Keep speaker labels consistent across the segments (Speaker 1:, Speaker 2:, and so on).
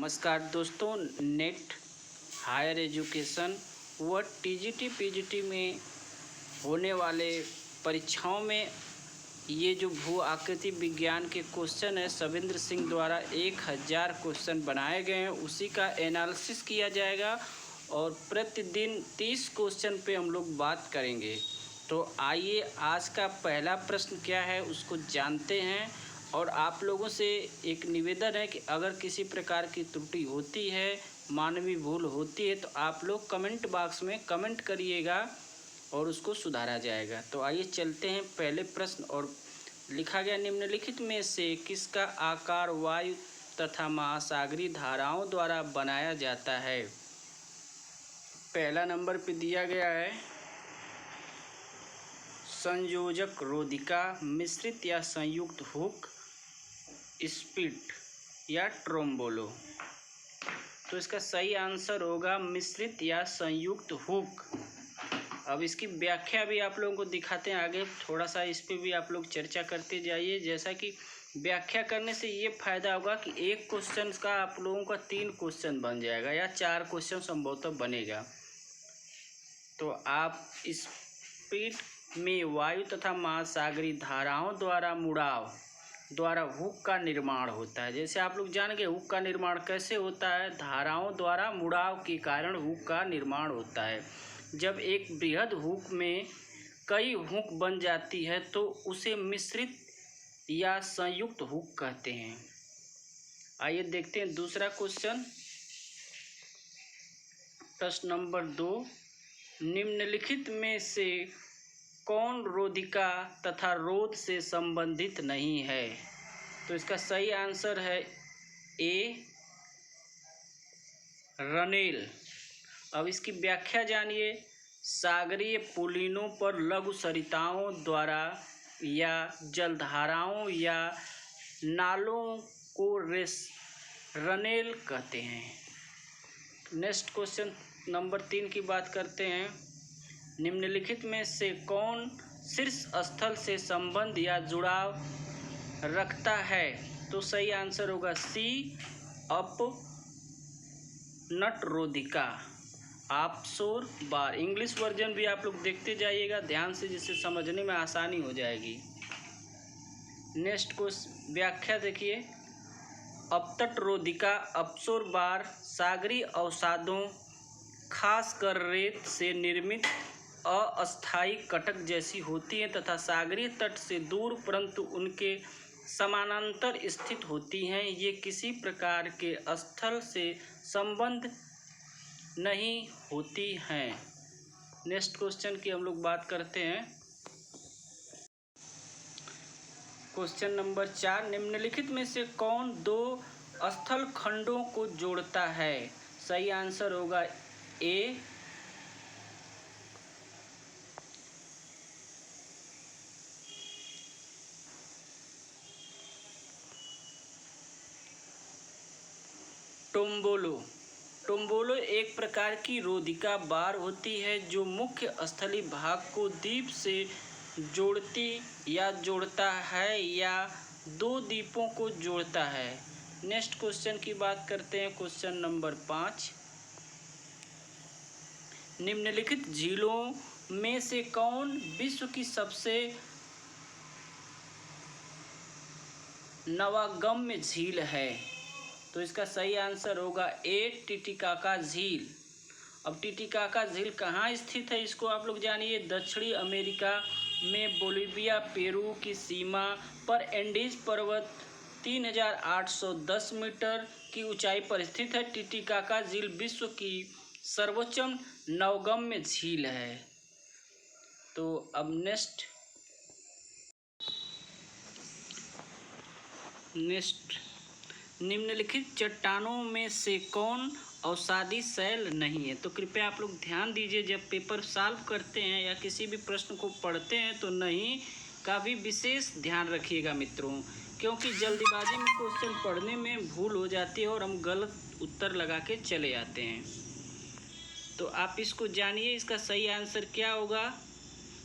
Speaker 1: नमस्कार दोस्तों, net higher education व टीजीटी पीजीटी में होने वाले परीक्षाओं में ये जो भू आकृति विज्ञान के क्वेश्चन है सविंद्र सिंह द्वारा 1000 क्वेश्चन बनाए गए हैं, उसी का एनालिसिस किया जाएगा और प्रतिदिन 30 क्वेश्चन पे हम लोग बात करेंगे। तो आइए आज का पहला प्रश्न क्या है उसको जानते हैं। और आप लोगों से एक निवेदन है कि अगर किसी प्रकार की त्रुटि होती है, मानवीय भूल होती है, तो आप लोग कमेंट बॉक्स में कमेंट करिएगा और उसको सुधारा जाएगा। तो आइए चलते हैं पहले प्रश्न। और लिखा गया, निम्नलिखित में से किसका आकार वायु तथा महासागरीय धाराओं द्वारा बनाया जाता है। पहला नंबर पे दिया गया है संयोजक रोधिका, मिश्रित या संयुक्त हुक, स्पिट या ट्रोम्बोलो। तो इसका सही आंसर होगा मिश्रित या संयुक्त हुक। अब इसकी व्याख्या भी आप लोगों को दिखाते हैं आगे, थोड़ा सा इस पे भी आप लोग चर्चा करते जाइए। जैसा कि व्याख्या करने से ये फायदा होगा कि एक क्वेश्चन का आप लोगों का 3 क्वेश्चन बन जाएगा या 4 क्वेश्चन संभवतः बनेगा। तो आप इस स्पिट में वायु तथा महासागरीय धाराओं द्वारा मुड़ाव द्वारा हुक का निर्माण होता है। जैसे आप लोग जान गए हुक का निर्माण कैसे होता है, धाराओं द्वारा मुड़ाव के कारण हुक का निर्माण होता है। जब एक बृहद हुक में कई हुक बन जाती है तो उसे मिश्रित या संयुक्त हुक कहते हैं। आइए देखते हैं दूसरा क्वेश्चन, प्रश्न नंबर 2, निम्नलिखित में से कौन रोधिका तथा रोध से संबंधित नहीं है। तो इसका सही आंसर है ए रनेल। अब इसकी व्याख्या जानिए, सागरीय पुलिनों पर लघु सरिताओं द्वारा या जलधाराओं या नालों को रनेल कहते हैं। नेक्स्ट क्वेश्चन नंबर 3 की बात करते हैं, निम्नलिखित में से कौन शीर्ष स्थल से संबंध या जुड़ाव रखता है। तो सही आंसर होगा सी अप नट रोधिका, ऑफशोर बार। इंग्लिश वर्जन भी आप लोग देखते जाइएगा ध्यान से, जिससे समझने में आसानी हो जाएगी। नेक्स्ट क्वेश्चन व्याख्या देखिए, अपतट रोधिका ऑफशोर बार सागरीय अवसादों खासकर रेत से निर्मित अस्थायी कटक जैसी होती हैं तथा सागरीय तट से दूर परंतु उनके समानांतर स्थित होती हैं। ये किसी प्रकार के स्थल से संबंध नहीं होती हैं। नेक्स्ट क्वेश्चन की हम लोग बात करते हैं, क्वेश्चन नंबर 4, निम्नलिखित में से कौन 2 स्थल खंडों को जोड़ता है। सही आंसर होगा ए टोम्बोलो। टोम्बोलो एक प्रकार की रोधिका बार होती है जो मुख्य स्थली भाग को द्वीप से जोड़ती या जोड़ता है या 2 द्वीपों को जोड़ता है। नेक्स्ट क्वेश्चन की बात करते हैं, क्वेश्चन नंबर 5, निम्नलिखित झीलों में से कौन विश्व की सबसे नवागम्य झील है। तो इसका सही आंसर होगा ए टिटिकाका झील। अब टिटिकाका झील कहाँ स्थित है इसको आप लोग जानिए, दक्षिणी अमेरिका में बोलिविया पेरू की सीमा पर एंडीज पर्वत 3810 मीटर की ऊंचाई पर स्थित है। टिटिकाका झील विश्व की सर्वोच्च नवगम्य झील है। तो अब नेक्स्ट निम्नलिखित चट्टानों में से कौन अवसादी शैल नहीं है। तो कृपया आप लोग ध्यान दीजिए, जब पेपर सॉल्व करते हैं या किसी भी प्रश्न को पढ़ते हैं तो नहीं का भी विशेष ध्यान रखिएगा मित्रों, क्योंकि जल्दीबाजी में क्वेश्चन पढ़ने में भूल हो जाती है और हम गलत उत्तर लगा के चले आते हैं। तो आप इसको जानिए, इसका सही आंसर क्या होगा,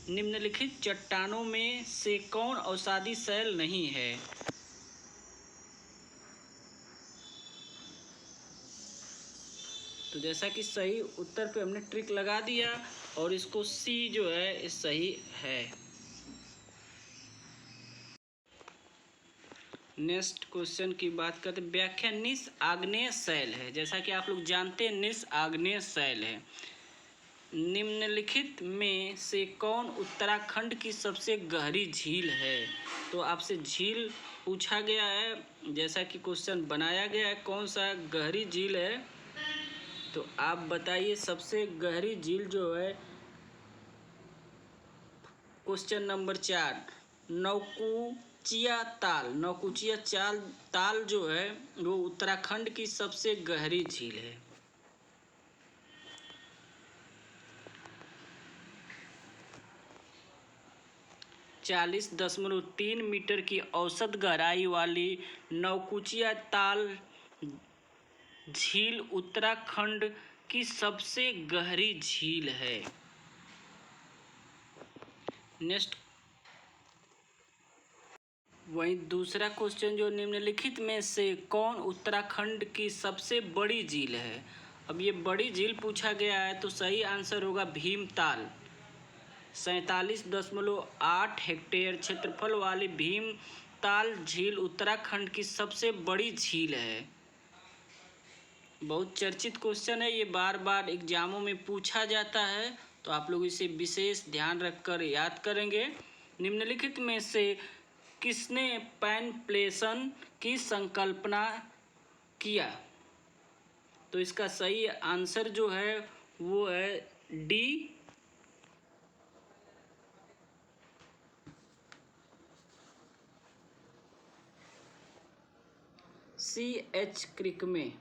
Speaker 1: निम्नलिखित चट्टानों में से कौन अवसादी शैल नहीं है। तो जैसा कि सही उत्तर पे हमने ट्रिक लगा दिया और इसको सी जो है सही है। नेक्स्ट क्वेश्चन की बात करते हैं। व्याख्या निस आग्नेय शैल है। जैसा कि आप लोग जानते हैं निस आग्नेय शैल है। निम्नलिखित में से कौन उत्तराखंड की सबसे गहरी झील है? तो आपसे झील पूछा गया है, जैसा कि क्वेश्चन बनाया गया है कौन सा गहरी झील है, तो आप बताइए सबसे गहरी झील जो है। क्वेश्चन नंबर 4, नौकुचिया ताल जो है वो उत्तराखंड की सबसे गहरी झील है। 40.3 मीटर की औसत गहराई वाली नौकुचिया ताल झील उत्तराखंड की सबसे गहरी झील है। नेक्स्ट, वहीं दूसरा क्वेश्चन जो निम्नलिखित में से कौन उत्तराखंड की सबसे बड़ी झील है? अब ये बड़ी झील पूछा गया है तो सही आंसर होगा भीमताल। 47.8 हेक्टेयर क्षेत्रफल वाली भीमताल झील उत्तराखंड की सबसे बड़ी झील है। बहुत चर्चित क्वेश्चन है, ये बार बार एग्जामों में पूछा जाता है, तो आप लोग इसे विशेष ध्यान रखकर याद करेंगे। निम्नलिखित में से किसने पैनप्लेशन की संकल्पना किया? तो इसका सही आंसर जो है वो है डी, C.H. क्रिकमे।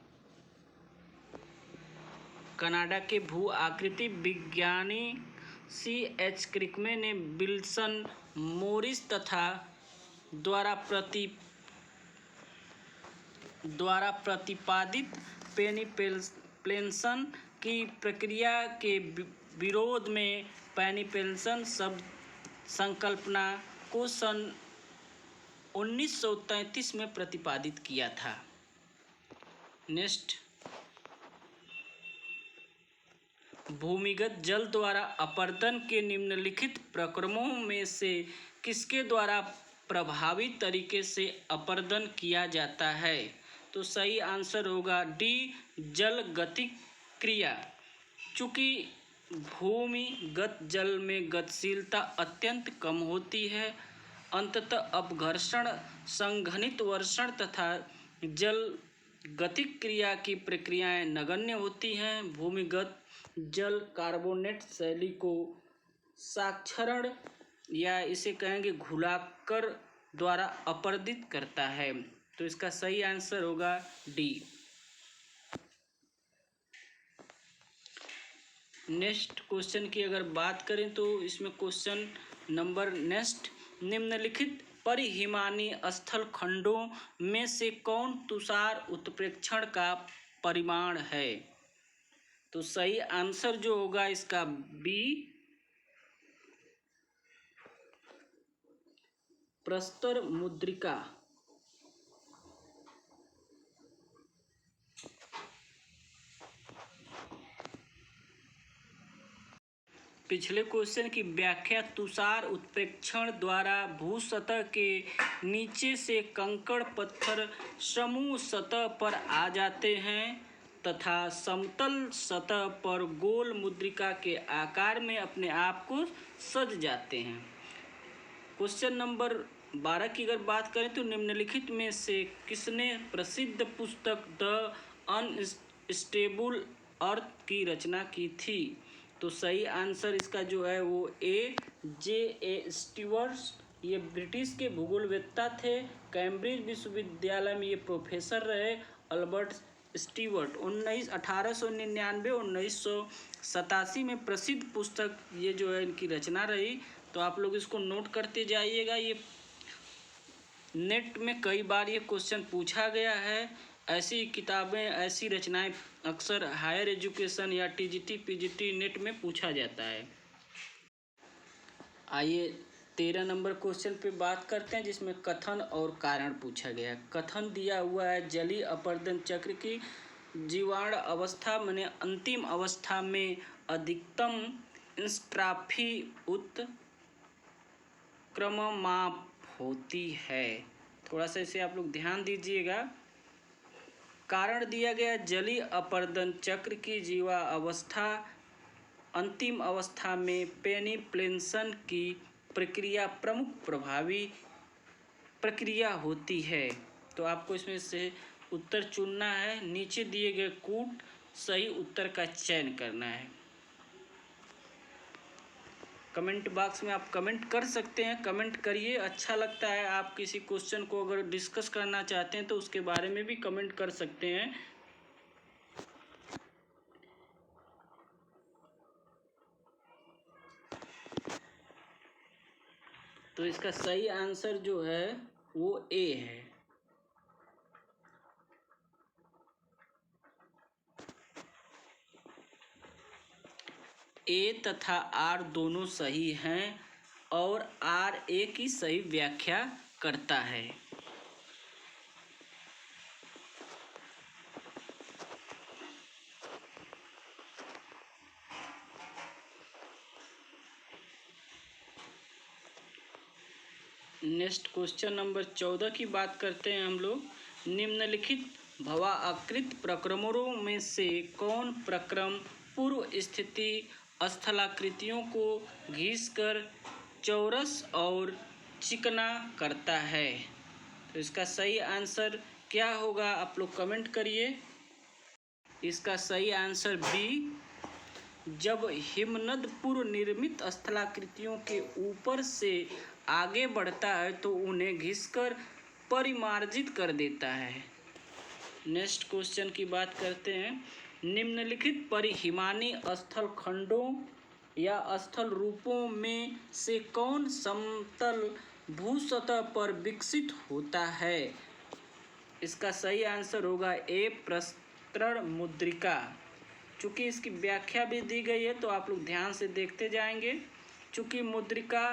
Speaker 1: कनाडा के भू आकृति विज्ञानी C.H. क्रिकमे ने विल्सन मोरिस तथा द्वारा प्रतिपादित पैनिप्लेशन की प्रक्रिया के विरोध में पैनिप्लेशन शब्द संकल्पना को सन 1933 में प्रतिपादित किया था। नेक्स्ट, भूमिगत जल द्वारा अपरदन के निम्नलिखित प्रक्रमों में से किसके द्वारा प्रभावी तरीके से अपरदन किया जाता है? तो सही आंसर होगा डी, जल गतिक क्रिया। चूँकि भूमिगत जल में गतिशीलता अत्यंत कम होती है, अंततः अपघर्षण, संघनित वर्षण तथा जल गतिक क्रिया की प्रक्रियाएं नगण्य होती हैं। भूमिगत जल कार्बोनेट शैली को साक्षरण या इसे कहेंगे घुलाकर द्वारा अपरदित करता है। तो इसका सही आंसर होगा डी। नेक्स्ट क्वेश्चन की अगर बात करें तो इसमें क्वेश्चन नंबर नेक्स्ट, निम्नलिखित परिहिमानी स्थल खंडों में से कौन तुषार उत्प्रेक्षण का परिमाण है? तो सही आंसर जो होगा इसका बी, प्रस्तर मुद्रिका। पिछले क्वेश्चन की व्याख्या, तुषार उत्प्रेक्षण द्वारा भूसतह के नीचे से कंकड़ पत्थर समूह सतह पर आ जाते हैं तथा समतल सतह पर गोल मुद्रिका के आकार में अपने आप को सज जाते हैं। क्वेश्चन नंबर 12 की अगर बात करें तो निम्नलिखित में से किसने प्रसिद्ध पुस्तक द अनस्टेबल अर्थ की रचना की थी? तो सही आंसर इसका जो है वो J.A. स्टीवर्ट। ये ब्रिटिश के भूगोलवेत्ता थे। कैम्ब्रिज विश्वविद्यालय में ये प्रोफेसर रहे। अल्बर्ट स्टीवर्ट 1899 1987 में प्रसिद्ध पुस्तक ये जो है इनकी रचना रही। तो आप लोग इसको नोट करते जाइएगा। ये नेट में कई बार ये क्वेश्चन पूछा गया है। ऐसी किताबें, ऐसी रचनाएं अक्सर हायर एजुकेशन या TGT PGT नेट में पूछा जाता है। आइए 13 नंबर क्वेश्चन पे बात करते हैं, जिसमें कथन और कारण पूछा गया। कथन दिया हुआ है, जलीय अपरदन चक्र की जीवाणु अवस्था माने अंतिम अवस्था में अधिकतम इंस्ट्राफी उत्क्रममाप होती है। थोड़ा सा इसे आप लोग ध्यान दीजिएगा। कारण दिया गया जलीय अपर्दन चक्र की जीवा अवस्था अंतिम अवस्था में पेनिप्लेशन की प्रक्रिया प्रमुख प्रभावी प्रक्रिया होती है। तो आपको इसमें से उत्तर चुनना है। नीचे दिए गए कूट सही उत्तर का चयन करना है। कमेंट बॉक्स में आप कमेंट कर सकते हैं, कमेंट करिए। अच्छा लगता है, आप किसी क्वेश्चन को अगर डिस्कस करना चाहते हैं तो उसके बारे में भी कमेंट कर सकते हैं। तो इसका सही आंसर जो है वो ए है। ए तथा आर दोनों सही हैं और आर ए की सही व्याख्या करता है। नेक्स्ट क्वेश्चन नंबर 14 की बात करते हैं हम लोग। निम्नलिखित भवाकृत प्रक्रमणों में से कौन प्रक्रम पूर्व स्थिति स्थलाकृतियों को घिसकर चौरस और चिकना करता है? तो इसका सही आंसर क्या होगा, आप लोग कमेंट करिए। इसका सही आंसर बी। जब हिमनद पूर्व निर्मित स्थलाकृतियों के ऊपर से आगे बढ़ता है तो उन्हें घिसकर परिमार्जित कर देता है। नेक्स्ट क्वेश्चन की बात करते हैं। निम्नलिखित परिहिमानी स्थल खंडों या स्थल रूपों में से कौन समतल भूसतह पर विकसित होता है? इसका सही आंसर होगा ए प्रस्तरण मुद्रिका। चूँकि इसकी व्याख्या भी दी गई है तो आप लोग ध्यान से देखते जाएंगे। चूँकि मुद्रिका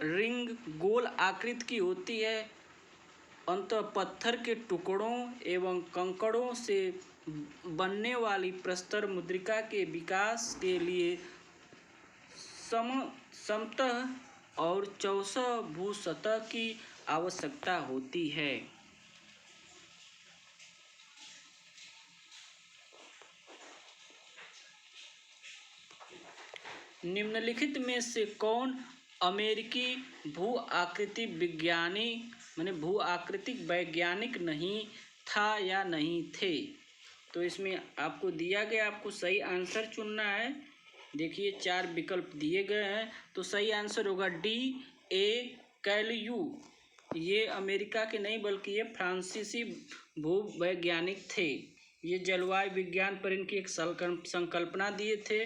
Speaker 1: रिंग गोल आकृति की होती है, अंततः पत्थर के टुकड़ों एवं कंकड़ों से बनने वाली प्रस्तर मुद्रिका के विकास के लिए समतः और चौसह भूसतह की आवश्यकता होती है। निम्नलिखित में से कौन अमेरिकी भू आकृति विज्ञानी माने भू आकृतिक वैज्ञानिक नहीं था या नहीं थे? तो इसमें आपको दिया गया, आपको सही आंसर चुनना है। देखिए 4 विकल्प दिए गए हैं तो सही आंसर होगा डी ए कैलियू। ये अमेरिका के नहीं बल्कि ये फ्रांसीसी भू वैज्ञानिक थे। ये जलवायु विज्ञान पर इनकी एक संकल्पना दिए थे।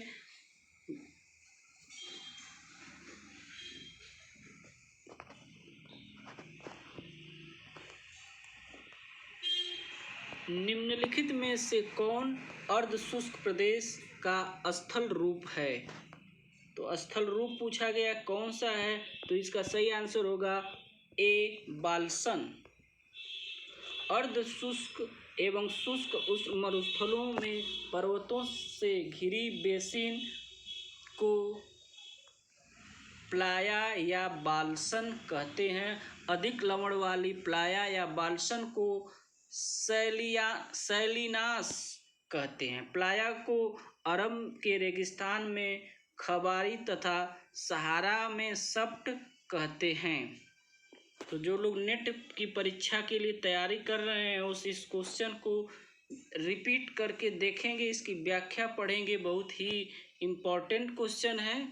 Speaker 1: निम्नलिखित में से कौन अर्धशुष्क प्रदेश का स्थल रूप है? तो स्थल रूप पूछा गया कौन सा है, तो इसका सही आंसर होगा ए बाल्सन। अर्धशुष्क एवं शुष्क उष्ण मरुस्थलों में पर्वतों से घिरी बेसिन को प्लाया या बाल्सन कहते हैं। अधिक लवण वाली प्लाया या बाल्सन को सैलिनास कहते हैं। प्लाया को अरब के रेगिस्तान में खबारी तथा सहारा में सप्ट कहते हैं। तो जो लोग नेट की परीक्षा के लिए तैयारी कर रहे हैं उस इस क्वेश्चन को रिपीट करके देखेंगे, इसकी व्याख्या पढ़ेंगे। बहुत ही इम्पोर्टेंट क्वेश्चन है।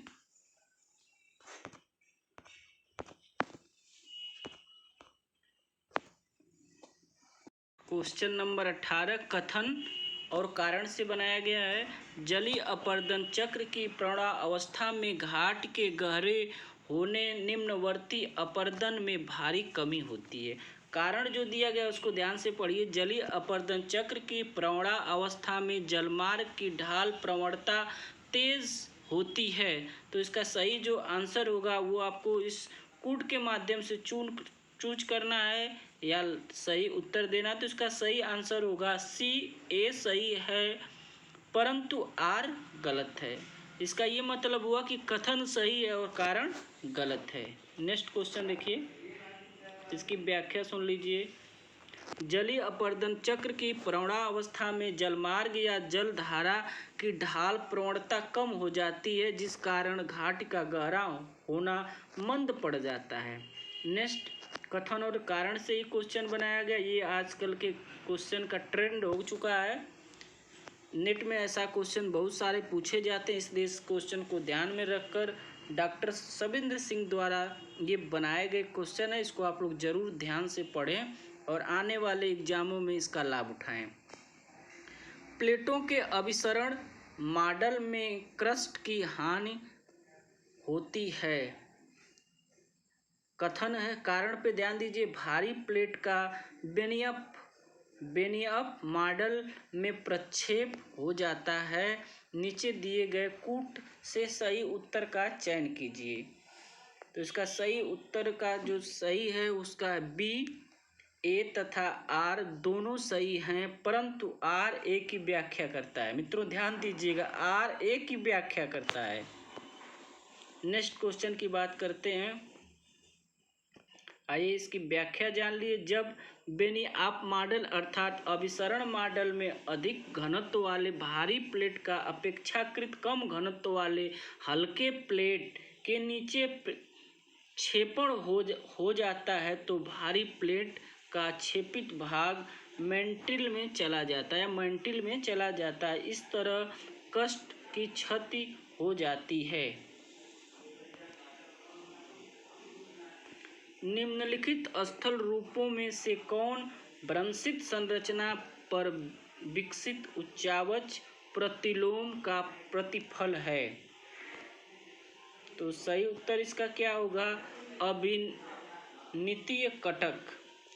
Speaker 1: क्वेश्चन नंबर 18 कथन और कारण से बनाया गया है। जलीय अपर्दन चक्र की प्रौढ़ावस्था में घाट के गहरे होने निम्नवर्ती अपर्दन में भारी कमी होती है। कारण जो दिया गया उसको ध्यान से पढ़िए। जलीय अपर्दन चक्र की प्रौढ़ावस्था में जलमार्ग की ढाल प्रवणता तेज होती है। तो इसका सही जो आंसर होगा वो आपको इस कूट के माध्यम से चूज करना है। या सही उत्तर देना, तो इसका सही आंसर होगा सी, ए सही है परंतु आर गलत है। इसका ये मतलब हुआ कि कथन सही है और कारण गलत है। नेक्स्ट क्वेश्चन देखिए, इसकी व्याख्या सुन लीजिए। जलीय अपरदन चक्र की प्रवणावस्था में जलमार्ग या जलधारा की ढाल प्रवणता कम हो जाती है, जिस कारण घाट का गहरा होना मंद पड़ जाता है। नेक्स्ट, कथन और कारण से ही क्वेश्चन बनाया गया। ये आजकल के क्वेश्चन का ट्रेंड हो चुका है। नेट में ऐसा क्वेश्चन बहुत सारे पूछे जाते हैं, इसलिए इस क्वेश्चन को ध्यान में रखकर डॉक्टर सविंद्र सिंह द्वारा ये बनाए गए क्वेश्चन है। इसको आप लोग जरूर ध्यान से पढ़ें और आने वाले एग्जामों में इसका लाभ उठाएं। प्लेटों के अभिसरण मॉडल में क्रस्ट की हानि होती है। कथन है, कारण पे ध्यान दीजिए। भारी प्लेट का बेनियप मॉडल में प्रक्षेप हो जाता है। नीचे दिए गए कूट से सही उत्तर का चयन कीजिए। तो इसका सही उत्तर का जो सही है उसका बी, ए तथा आर दोनों सही हैं, परंतु आर ए की व्याख्या करता है। मित्रों ध्यान दीजिएगा, आर ए की व्याख्या करता है। नेक्स्ट क्वेश्चन की बात करते हैं। आइए इसकी व्याख्या जान लिए। जब बेनियप मॉडल अर्थात अभिसरण मॉडल में अधिक घनत्व वाले भारी प्लेट का अपेक्षाकृत कम घनत्व वाले हल्के प्लेट के नीचे क्षेपण हो जाता है, तो भारी प्लेट का क्षेपित भाग मेंटिल में चला जाता है। इस तरह क्रस्ट की क्षति हो जाती है। निम्नलिखित स्थल रूपों में से कौन भ्रंशित संरचना पर विकसित उच्चावच प्रतिलोम का प्रतिफल है? तो सही उत्तर इसका क्या होगा? अविनितीय कटक।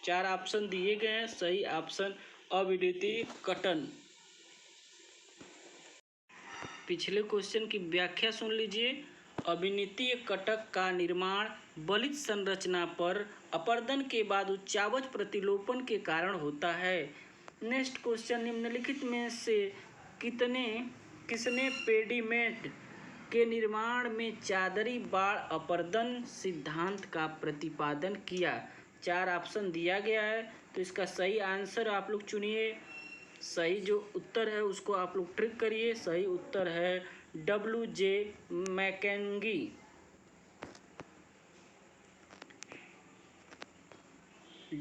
Speaker 1: 4 ऑप्शन दिए गए हैं, सही ऑप्शन अविनितीय कटन। पिछले क्वेश्चन की व्याख्या सुन लीजिए। अविनितीय कटक का निर्माण बलित संरचना पर अपरदन के बाद उच्चावच प्रतिलोपन के कारण होता है। नेक्स्ट क्वेश्चन, निम्नलिखित में से किसने पेडीमेंट के निर्माण में चादरी बाड़ अपरदन सिद्धांत का प्रतिपादन किया? 4 ऑप्शन दिया गया है, तो इसका सही आंसर आप लोग चुनिए। सही जो उत्तर है उसको आप लोग ट्रिक करिए। सही उत्तर है WJ मैकेंगी।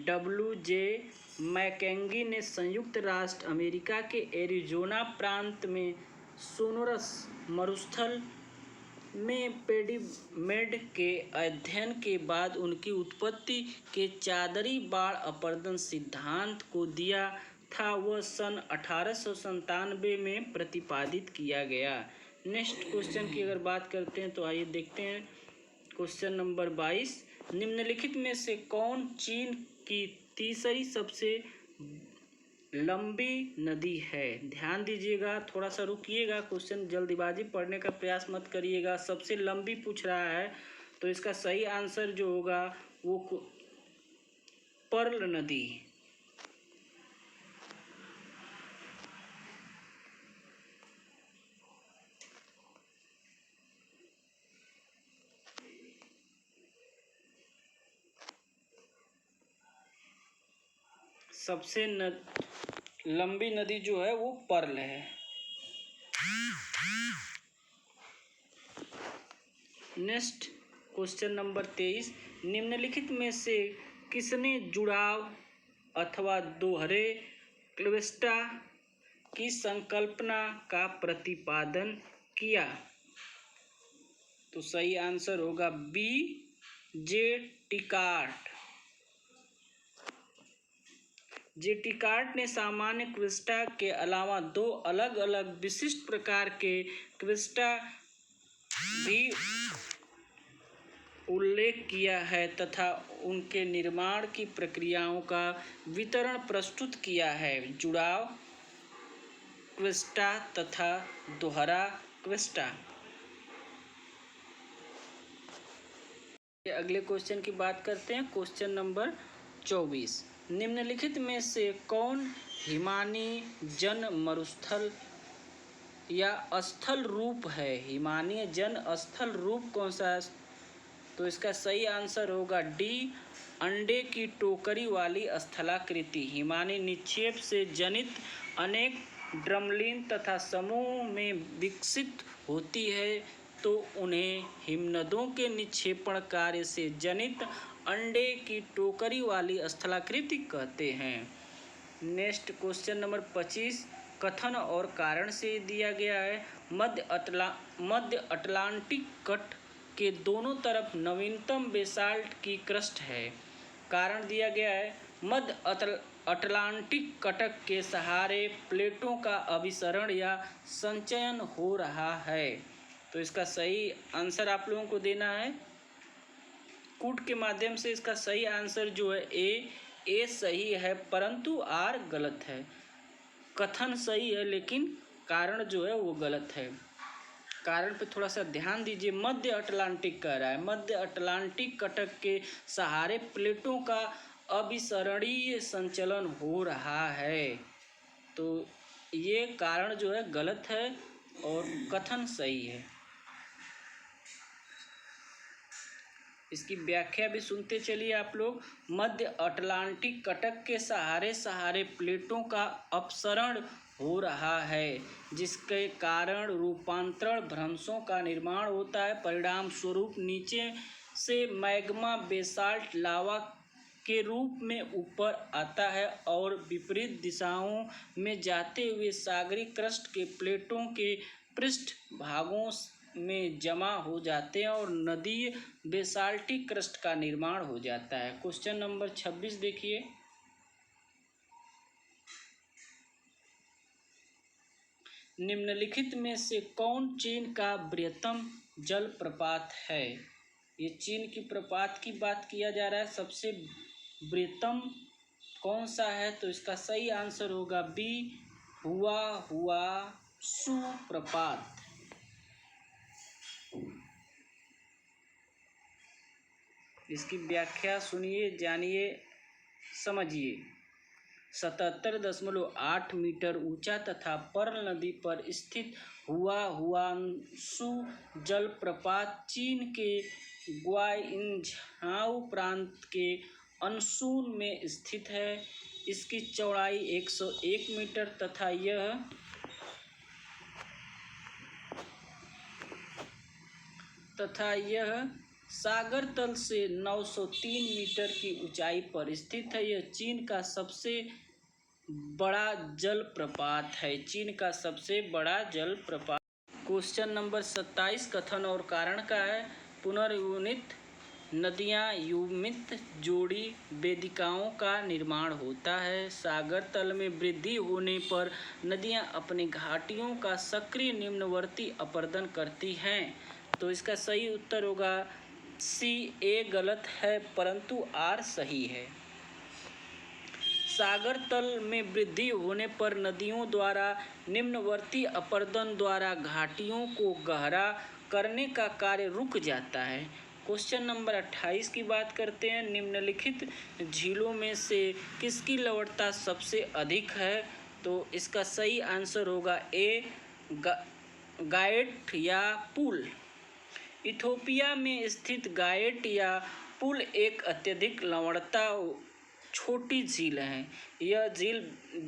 Speaker 1: WJ मैकेंगी ने संयुक्त राष्ट्र अमेरिका के एरिजोना प्रांत में सोनोरस मरुस्थल में पेडीमेंट के अध्ययन के बाद उनकी उत्पत्ति के चादरी बाड़ अपरदन सिद्धांत को दिया था। वह सन 1897 में प्रतिपादित किया गया। नेक्स्ट क्वेश्चन की अगर बात करते हैं तो आइए देखते हैं। क्वेश्चन नंबर 22, निम्नलिखित में से कौन चीन की तीसरी सबसे लंबी नदी है? ध्यान दीजिएगा, थोड़ा सा रुकिएगा, क्वेश्चन जल्दीबाजी पढ़ने का प्रयास मत करिएगा। सबसे लंबी पूछ रहा है, तो इसका सही आंसर जो होगा वो पर्ल नदी। सबसे लंबी नदी जो है वो पर्ल है। नेक्स्ट क्वेश्चन नंबर 23, निम्नलिखित में से किसने जुड़ाव अथवा दोहरे क्लेवेस्ट्रा की संकल्पना का प्रतिपादन किया? तो सही आंसर होगा जे टिकार्ट ने सामान्य क्वेस्टा के अलावा 2 अलग अलग विशिष्ट प्रकार के क्वेस्टा भी उल्लेख किया है तथा उनके निर्माण की प्रक्रियाओं का विवरण प्रस्तुत किया है। जुड़ाव क्वेस्टा तथा दोहरा क्वेस्टा। अगले क्वेश्चन की बात करते हैं। क्वेश्चन नंबर 24, निम्नलिखित में से कौन हिमानी जन मरुस्थल या स्थल रूप है? हिमानी जन स्थल रूप कौन सा है? तो इसका सही आंसर होगा डी, अंडे की टोकरी वाली स्थलाकृति। हिमानी निक्षेप से जनित अनेक ड्रमलीन तथा समूह में विकसित होती है, तो उन्हें हिमनदों के निक्षेपण कार्य से जनित अंडे की टोकरी वाली स्थलाकृति कहते हैं। नेक्स्ट क्वेश्चन नंबर 25 कथन और कारण से दिया गया है। मध्य अटलांटिक तट के दोनों तरफ नवीनतम बेसाल्ट की क्रस्ट है। कारण दिया गया है मध्य अटलांटिक कटक के सहारे प्लेटों का अभिसरण या संचयन हो रहा है। तो इसका सही आंसर आप लोगों को देना है कूट के माध्यम से। इसका सही आंसर जो है ए सही है, परंतु आर गलत है। कथन सही है लेकिन कारण जो है वो गलत है। कारण पे थोड़ा सा ध्यान दीजिए। मध्य अटलांटिक कह रहा है, मध्य अटलांटिक कटक के सहारे प्लेटों का अभिसरणीय संचलन हो रहा है, तो ये कारण जो है गलत है और कथन सही है। इसकी व्याख्या भी सुनते चलिए आप लोग। मध्य अटलांटिक कटक के सहारे प्लेटों का अपसरण हो रहा है, जिसके कारण रूपांतरण भ्रंशों का निर्माण होता है। परिणाम स्वरूप नीचे से मैग्मा बेसाल्ट लावा के रूप में ऊपर आता है और विपरीत दिशाओं में जाते हुए सागरी क्रस्ट के प्लेटों के पृष्ठ भागों में जमा हो जाते हैं और नदीय बेसाल्टिक क्रस्ट का निर्माण हो जाता है। क्वेश्चन नंबर 26 देखिए। निम्नलिखित में से कौन चीन का बृहत्तम जलप्रपात है? ये चीन की प्रपात की बात किया जा रहा है। सबसे बृहत्तम कौन सा है? तो इसका सही आंसर होगा बी, हुआ सू प्रपात। इसकी व्याख्या सुनिए, जानिए, समझिए। 77.8 मीटर ऊंचा तथा पर्ल नदी पर स्थित हुआंशु जलप्रपात चीन के ग्वाइंझाओ प्रांत के अनशुन में स्थित है। इसकी चौड़ाई 101 मीटर तथा यह सागर तल से 903 मीटर की ऊंचाई पर स्थित है। यह चीन का सबसे बड़ा जलप्रपात है। चीन का सबसे बड़ा जलप्रपात। क्वेश्चन नंबर 27 कथन और कारण का है। पुनर्युनित नदियां युग्मित जोड़ी वेदिकाओं का निर्माण होता है। सागर तल में वृद्धि होने पर नदियां अपनी घाटियों का सक्रिय निम्नवर्ती अपरदन करती हैं। तो इसका सही उत्तर होगा सी, ए गलत है परंतु आर सही है। सागर तल में वृद्धि होने पर नदियों द्वारा निम्नवर्ती अपरदन द्वारा घाटियों को गहरा करने का कार्य रुक जाता है। क्वेश्चन नंबर 28 की बात करते हैं। निम्नलिखित झीलों में से किसकी लवणता सबसे अधिक है? तो इसका सही आंसर होगा ए, गाएट या पुल। इथोपिया में स्थित गाएट या पुल एक अत्यधिक लवणता छोटी झील है। यह झील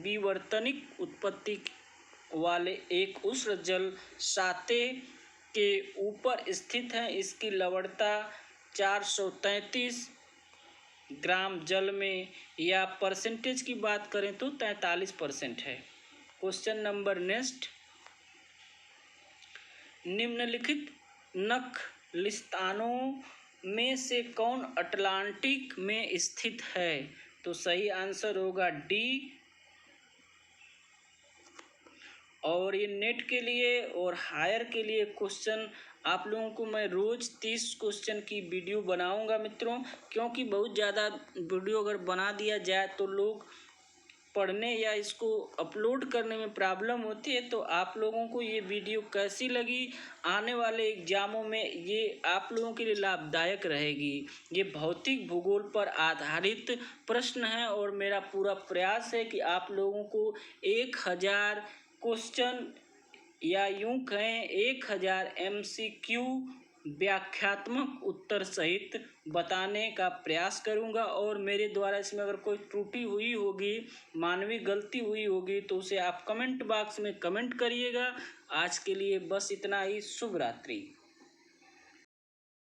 Speaker 1: विवर्तनिक उत्पत्ति वाले एक उष्ण जल साते के ऊपर स्थित है। इसकी लवणता 433 ग्राम जल में या परसेंटेज की बात करें तो 43% है। Question number next. निम्नलिखित नखलिस्तानों में से कौन अटलांटिक में स्थित है? तो सही आंसर होगा डी। और ये नेट के लिए और हायर के लिए क्वेश्चन आप लोगों को मैं रोज़ 30 क्वेश्चन की वीडियो बनाऊंगा मित्रों, क्योंकि बहुत ज़्यादा वीडियो अगर बना दिया जाए तो लोग पढ़ने या इसको अपलोड करने में प्रॉब्लम होती है, तो आप लोगों को ये वीडियो कैसी लगी, आने वाले एग्जामों में ये आप लोगों के लिए लाभदायक रहेगी। ये भौतिक भूगोल पर आधारित प्रश्न है और मेरा पूरा प्रयास है कि आप लोगों को 1000 क्वेश्चन या यूं कहें 1000 MCQ व्याख्यात्मक उत्तर सहित बताने का प्रयास करूंगा। और मेरे द्वारा इसमें अगर कोई त्रुटि हुई होगी, मानवीय गलती हुई होगी, तो उसे आप कमेंट बॉक्स में कमेंट करिएगा। आज के लिए बस इतना ही। शुभ रात्रि।